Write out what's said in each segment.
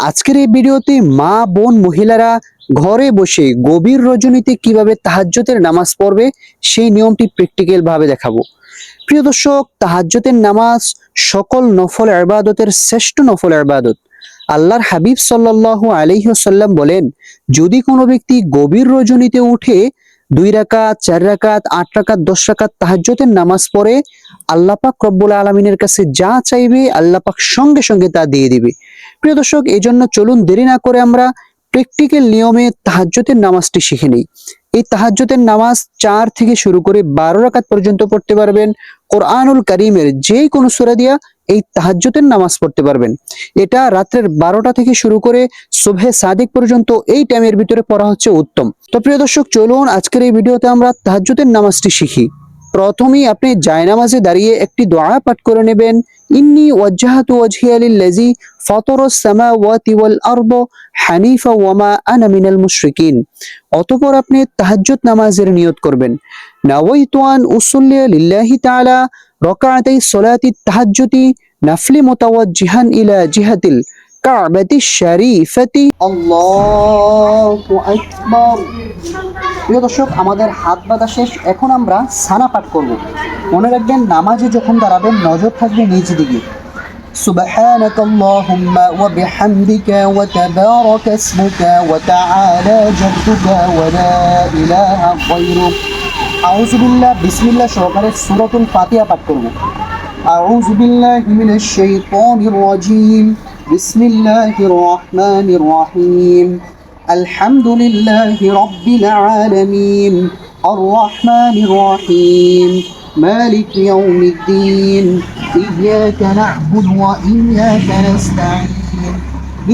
আজকের এই ভিডিওতে মা বোন মহিলারা ঘরে বসে গভীর রজনীতে কিভাবে তাহাজ্জুদের নামাজ পড়বে সেই নিয়মটি প্র্যাকটিক্যাল ভাবে দেখাবো। প্রিয় দর্শক, তাহাজ্জুদের নামাজ সকল নফল ইবাদতের শ্রেষ্ঠ নফল ইবাদত। আল্লাহর হাবিব সাল্লাল্লাহু আলাইহি ওয়াসাল্লাম বলেন, যদি কোনো ব্যক্তি গভীর রজনীতে উঠে 2 রাকাত, 4 রাকাত, 8 রাকাত, 10 রাকাত তাহাজ্জুদের নামাজ পড়ে, আল্লাহ পাক রব্বুল আলামিনের কাছে যা চাইবে আল্লাহ পাক সঙ্গে সঙ্গে তা দিয়ে দিবে। প্রিয় দর্শক, এই জন্য চলুন দেরি না করে আমরা প্র্যাকটিক্যাল নিয়মে তাহাজ্জুদের নামাজটি শিখে নিই। এই তাহাজ্জুদের নামাজ 4 থেকে শুরু করে 12 রাকাত পর্যন্ত পড়তে পারবেন। কোরআনুল কারীমের যে কোনো সূরা দিয়া এই তাহাজ্জুদের নামাজ পড়তে পারবেন। এটা রাত্রের 12টা থেকে শুরু করে সুবহে সাদিক পর্যন্ত এই টাইমের ভিতরে পড়া হচ্ছে উত্তম। তো প্রিয় দর্শক, চলুন আজকের এই ভিডিওতে আমরা তাহাজ্জুদের নামাজটি শিখি। প্রথমেই আপনি জায়নামাজে দাঁড়িয়ে একটি দোয়া পাঠ করে নেবেন। ইন্নী ওয়াজ্জাহাতু ওয়াজহিয়া লিল্লাযী ফাতারাস সামাওয়াতি ওয়াল আরদ হানিফা ওয়া মা আনা মিনাল মুশরিকিন। অতঃপর আপনি তাহাজ্জুদ নামাজের নিয়ত করবেন। নাওয়াইতু আন উসাল্লি লিল্লাহি তাআলা রাকাআতাই সলাতি তাহাজ্জুদি নাফলি মুতাওয়াজ্জিহান ইলা জিহাতিল কাবাতি শরীফাতি। আল্লাহু আকবার। প্রিয় দর্শক, আমাদের হাত বাঁধা শেষ। এখন আমরা সানা পাঠ করব। মনে রাখবেন, নামাজে যখন দাঁড়াবেন নজর থাকবে নিজ দিকে। সুবহানাকা আল্লাহুম্মা ওয়া বিহামদিকা ওয়া তাবারাকা ইসমুকা ওয়া তাআলা জাদ্দুকা ওয়া লা ইলাহা গায়রুক। আউযু বিল্লাহ বিসমিল্লাহ সহকারে সূরাতুল ফাতিহা পাঠ করব। আউযু বিল্লাহি মিনাশ শাইতানির রাজীম। বিসমিল্লাহির রহমানির রহিম। الحمد لله رب العالمين الرحمن الرحيم مالك يوم الدين إياك نعبد وإياك نستعين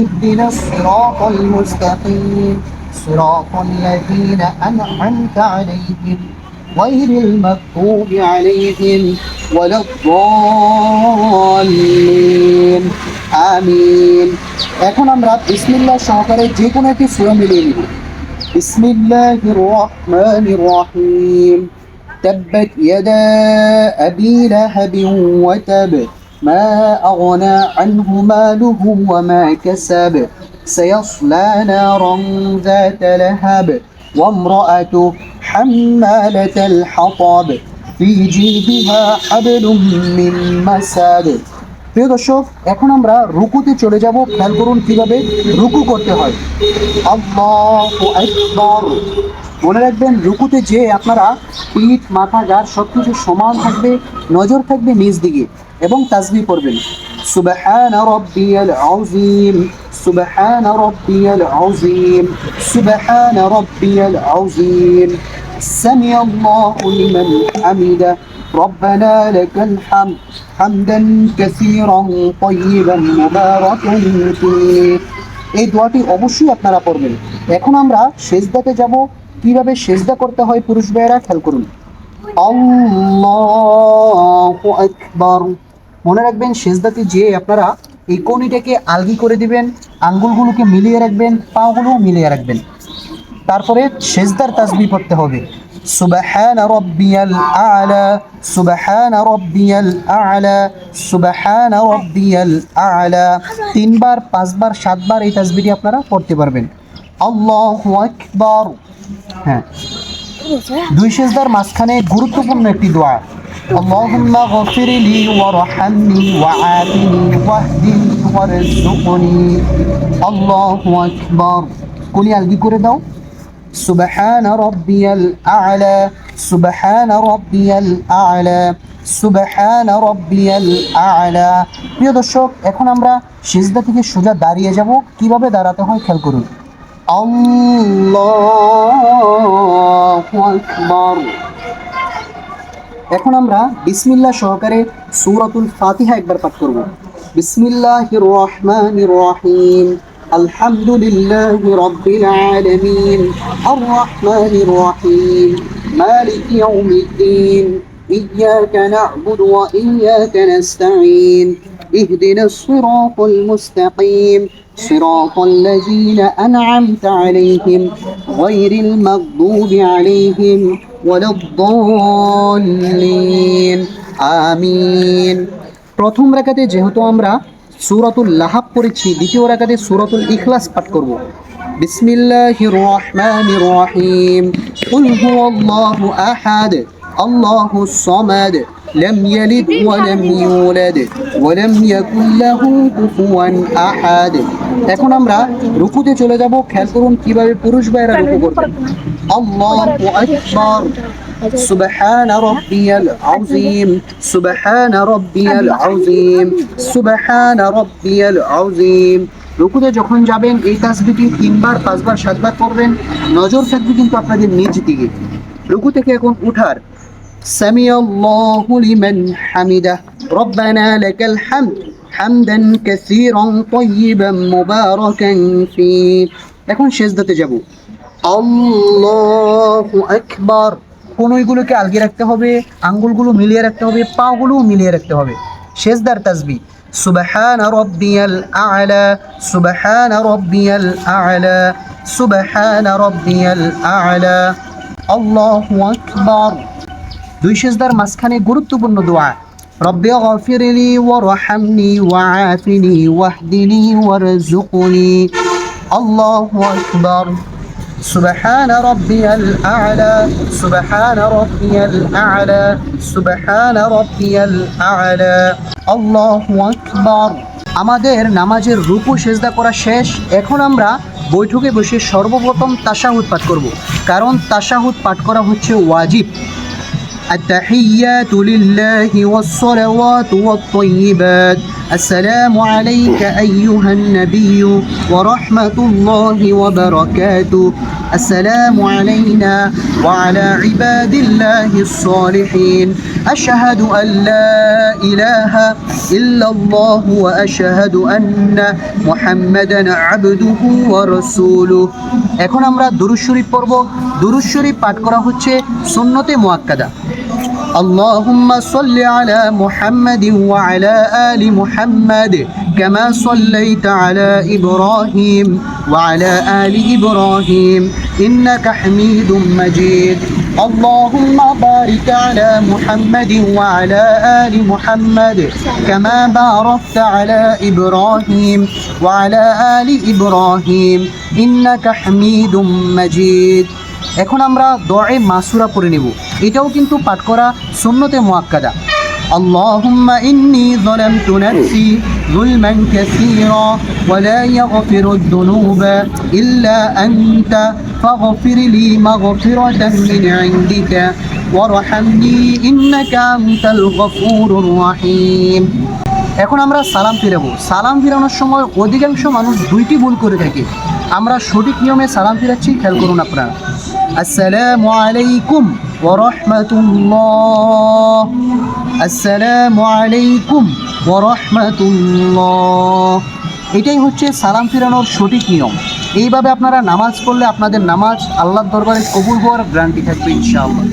اهدنا الصراط المستقيم صراط الذين أنعمت عليهم غير المغضوب عليهم ولا الضالين আমিন। এখন আমরা বিসমিল্লাহ সহকারে যে কোনো একটি সূরা মিলিয়ে নিব। বিসমিল্লাহির রহমানির রহিম। তাব্বাত ইয়াদা আবি লাহাবিন ওয়া তাব মা আগনা আনহু মালুহু ওয়া মা কাসাব সায়াসলা নারান যাতা লাহাব ওয়া ইমরাআতু হাম্মালাতাল হাতাব ফি জিদিহা হাবলুম মিন মাসাদ। প্রিয় দর্শক, এখন আমরা রুকুতে চলে যাব। খেয়াল করুন কিভাবে রুকু করতে হয়। আল্লাহু আকবার। মনে রাখবেন, রুকুতে যে আপনারা পিঠ, মাথা, ঘাড় সবকিছু সমান থাকবে, নজর থাকবে নিজ দিকে এবং তাসবিহ পড়বেন। সুবহান রাব্বিয়াল আযীম, সুবহান রাব্বিয়াল আযীম, সুবহান রাব্বিয়াল আযীম। সামিআল্লাহু লিমান হামিদা ربنا لك الحمد حمدا كثيرا طيبا مباركا فيه। এই দোয়াটি অবশ্যই আপনারা পড়বেন। এখন আমরা সেজদাতে যাব। কিভাবে সেজদা করতে হয় পুরুষ ভাইয়েরা খেয়াল করুন। আল্লাহু আকবার। মনে রাখবেন, সেজদাতে যে আপনারা এই কনিটাকে আলগি করে দিবেন, আঙ্গুলগুলোকে মিলিয়ে রাখবেন, পাগুলো মিলিয়ে রাখবেন। তারপরে সেজদার তাসবিহ পড়তে হবে। সুবহান রাব্বিয়াল আ'লা, সুবহান রাব্বিয়াল আ'লা, সুবহান রাব্বিয়াল আ'লা। 3 বার, 5 বার, 7 বার এই তাসবিহটি আপনারা পড়তে পারবেন। আল্লাহু আকবার। হ্যাঁ, 2 সেজদার মাঝখানে গুরুত্বপূর্ণ একটি দোয়া। আল্লাহুম্মা গফিরলি ওয়ারহামনি ওয়াআফিনি ওয়াহদিনি ওয়ারযুকনি। আল্লাহু আকবার। কোনি আলগি করে দাও। সুবহান রাব্বিয়াল আ'লা, সুবহান রাব্বিয়াল আ'লা, সুবহান রাব্বিয়াল আ'লা। প্রিয় দর্শক, এখন আমরা সিজদা থেকে সোজা দাঁড়িয়ে যাব। কিভাবে দাঁড়াতে হয় খেয়াল করুন। আল্লাহু আকবার। এখন আমরা বিসমিল্লাহ সহকারে সূরাতুল ফাতিহা একবার পাঠ করব। বিসমিল্লাহির রহমানির রহিম। আলহামদুলিল্লাহি রাব্বিল আলামিন আর রহমানির রহিম মালিক ইয়াউমিদ্দিন ইয়্যাকা না'বুদু ওয়া ইয়্যাকা নাস্তাঈন ইহদিনাস সিরাতাল মুস্তাকিম সিরাতাল লাযীনা আন'আমতা আলাইহিম গায়রিল মাগদুবি আলাইহিম ওয়ালাদ-দাল্লিন। আমিন। প্রথম রাকাতে যেহেতু আমরা সূরাতুল লাহাব পড়েছি, দ্বিতীয় রাকাতে সূরাতুল ইখলাস পাঠ করব। বিসমিল্লাহির রহমানির রহিম। কুল হুয়াল্লাহু আহাদ আল্লাহুস সামাদ লাম ইয়ালিদ ওয়া লাম ইউলাদ ওয়া লাম ইয়াকুল লাহু কুফুয়ান আহাদ। এখন আমরা রুকুতে চলে যাব। খেয়াল করুন কিভাবে পুরুষ ভাইরা রুকু করবেন। আল্লাহু আকবার, سبحان ربي العظيم سبحان ربي العظيم سبحان ربي العظيم। রুকুতে যখন যাবেন এই তাসবিহটি 3 বার 5 বার 7 বার করবেন। নজর থাকবে কিন্তু আপনাদের নিচ দিকে। রুকু থেকে এখন উঠার সামি আল্লাহু লিমান হামিদা রব্বানা লাকাল হামদ হামদান কাসীরান তাইয়িবান মুবারাকান ফি। এখন সিজদাতে যাব। আল্লাহু আকবার। কনুইগুলোকে আলগে রাখতে হবে, আঙ্গুলগুলো মিলিয়ে রাখতে হবে, পাগুলো মিলিয়ে রাখতে হবে। সেজদার তাসবিহ সুবহান রাব্বিয়াল আ'লা সুবহান রাব্বিয়াল আ'লা সুবহান রাব্বিয়াল আ'লা আল্লাহু আকবার। দুই সেজদার মাঝখানে গুরুত্বপূর্ণ দোয়া রব্বি গফিরলি ওয়ারহামনি ওয়াআফিনি ওয়াহদিনি ওয়ারযুকনি। আল্লাহু আকবার। سبحان ربي الأعلى سبحان ربي الأعلى سبحان ربي الأعلى الله أكبر। আমাদের নামাজের রুকু সেজদা করা শেষ। এখন আমরা বৈঠকে বসে সর্বপ্রথম তাশাহুদ পাঠ করব, কারণ তাশাহুদ পাঠ করা হচ্ছে ওয়াজিব। التحيات لله والصلوات والطيبات السلام عليك أيها النبي ورحمة الله وبركاته السلام علينا وعلى عباد الله الصالحين أشهد أن لا إله إلا الله وأشهد أن محمدا عبده ورسوله। এখন আমরা দুরূদ শরীফ পড়ব। দুরূদ শরীফ পাঠ করা হচ্ছে সুন্নতে মুআক্কাদা। اللهم صل على محمد وعلى آل محمد كما صليت على إبراهيم وعلى آل إبراهيم إنك حميد مجيد اللهم بارك على محمد وعلى آل محمد كما باركت على إبراهيم وعلى آل إبراهيم إنك حميد مجيد। এখন আমরা দুআয়ে মাসুরা পড়ে নেব। এটাও কিন্তু পাঠ করা সুন্নতে মুআক্কাদা। আল্লাহুম্মা ইন্নী যালামতু নাফসি যুলমান কাসীরা ওয়া লা ইয়াগফিরুদ দুনুবা ইল্লা আনতা ফাগফির লি মাগফিরাতান মিন ইনদিকা ওয়ারহামনি ইন্নাকা আনতাল গফুরুর রহিম। এখন আমরা সালাম ফিরাবো। সালাম ফিরানোর সময় অধিকাংশ মানুষ দুইটি ভুল করে থাকে। আমরা সঠিক নিয়মে সালাম ফিরাচ্ছি, খেয়াল করুন আপনারা। আসসালামু আলাইকুম ওয়া রাহমাতুল্লাহ আসসালামু আলাইকুম ওয়া রাহমাতুল্লাহ। এটাই হচ্ছে সালাম ফিরানোর সঠিক নিয়ম। এইভাবে আপনারা নামাজ পড়লে আপনাদের নামাজ আল্লাহর দরবারে কবুল হওয়ার গ্যারান্টি থাকবে ইনশাআল্লাহ।